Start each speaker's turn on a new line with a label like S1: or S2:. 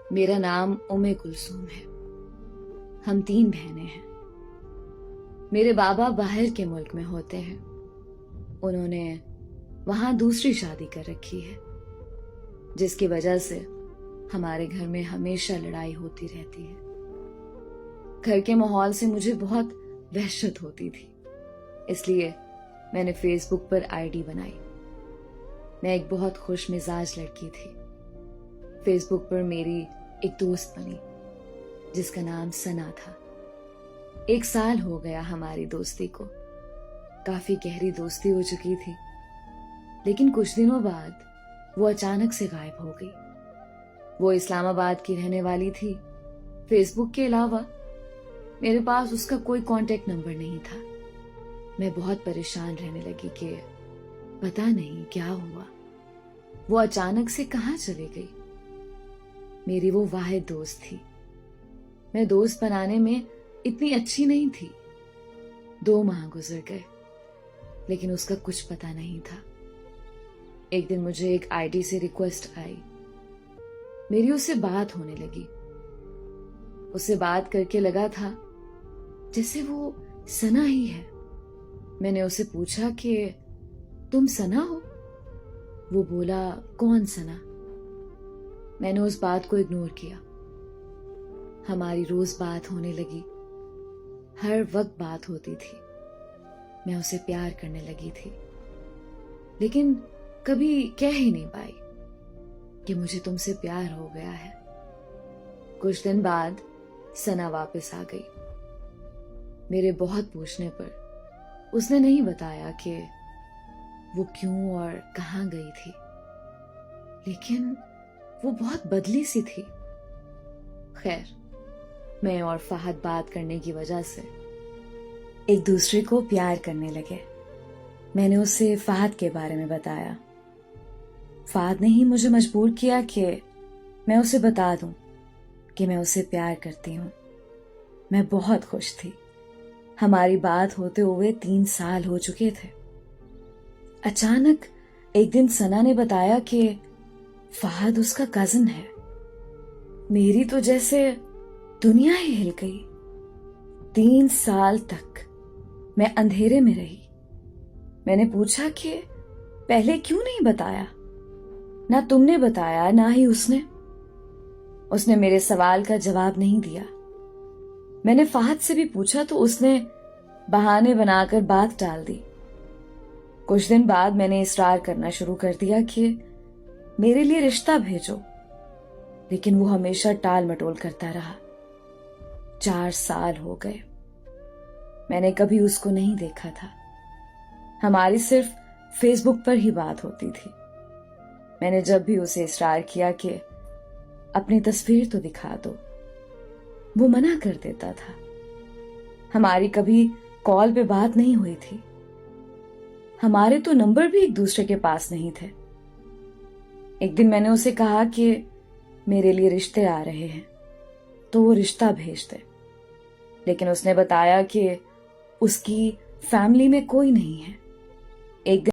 S1: میرا نام کلثوم ہے. ہم 3 بہنیں ہیں. میرے بابا باہر کے ملک میں ہوتے ہیں. انہوں نے وہاں دوسری شادی کر رکھی ہے، جس کی وجہ سے ہمارے گھر میں ہمیشہ لڑائی ہوتی رہتی ہے. گھر کے ماحول سے مجھے بہت وحشت ہوتی تھی، اس لیے میں نے فیس بک پر ID بنائی. میں ایک بہت خوش مزاج لڑکی تھی. فیس بک پر میری ایک دوست بنی جس کا نام ثنا تھا. 1 سال ہو گیا ہماری دوستی کو. کافی گہری دوستی ہو چکی تھی، لیکن کچھ دنوں بعد وہ اچانک سے غائب ہو گئی. وہ اسلام آباد کی رہنے والی تھی. فیس بک کے علاوہ میرے پاس اس کا کوئی کانٹیکٹ نمبر نہیں تھا. میں بہت پریشان رہنے لگی کہ پتہ نہیں کیا ہوا، وہ اچانک سے کہاں چلی گئی. میری وہ واحد دوست تھی. میں دوست بنانے میں اتنی اچھی نہیں تھی. 2 ماہ گزر گئے لیکن اس کا کچھ پتہ نہیں تھا. ایک دن مجھے ایک ID سے ریکویسٹ آئی. میری اس سے بات ہونے لگی. اس سے بات کر کے لگا تھا جیسے وہ ثنا ہی ہے. میں نے اسے پوچھا کہ تم ثنا ہو؟ وہ بولا کون ثنا؟ میں نے اس بات کو اگنور کیا. ہماری روز بات ہونے لگی. ہر وقت بات ہوتی تھی. میں اسے پیار کرنے لگی تھی، لیکن کبھی کہہ ہی نہیں پائی کہ مجھے تم سے پیار ہو گیا ہے. کچھ دن بعد ثنا واپس آ گئی. میرے بہت پوچھنے پر اس نے نہیں بتایا کہ وہ کیوں اور کہاں گئی تھی، لیکن وہ بہت بدلی سی تھی. خیر، میں اور فہد بات کرنے کی وجہ سے ایک دوسرے کو پیار کرنے لگے. میں نے اسے فہد کے بارے میں بتایا. فہد نے ہی مجھے مجبور کیا کہ میں اسے بتا دوں کہ میں اسے پیار کرتی ہوں. میں بہت خوش تھی. ہماری بات ہوتے ہوئے 3 سال ہو چکے تھے. اچانک ایک دن ثنا نے بتایا کہ فہد اس کا کزن ہے. میری تو جیسے دنیا ہی ہل گئی. 3 سال تک میں اندھیرے میں رہی. میں نے پوچھا کہ پہلے کیوں نہیں بتایا؟ نہ تم نے بتایا نہ ہی اس نے. اس نے میرے سوال کا جواب نہیں دیا. میں نے فہد سے بھی پوچھا تو اس نے بہانے بنا کر بات ٹال دی. کچھ دن بعد میں نے اصرار کرنا شروع کر دیا کہ میرے لیے رشتہ بھیجو، لیکن وہ ہمیشہ ٹال مٹول کرتا رہا. 4 سال ہو گئے. میں نے کبھی اس کو نہیں دیکھا تھا. ہماری صرف فیس بک پر ہی بات ہوتی تھی. میں نے جب بھی اسے اصرار کیا کہ اپنی تصویر تو دکھا دو، وہ منع کر دیتا تھا. ہماری کبھی کال پہ بات نہیں ہوئی تھی. ہمارے تو نمبر بھی ایک دوسرے کے پاس نہیں تھے. ایک دن میں نے اسے کہا کہ میرے لیے رشتے آ رہے ہیں تو وہ رشتہ بھیج دے، لیکن اس نے بتایا کہ اس کی فیملی میں کوئی نہیں ہے. ایک دن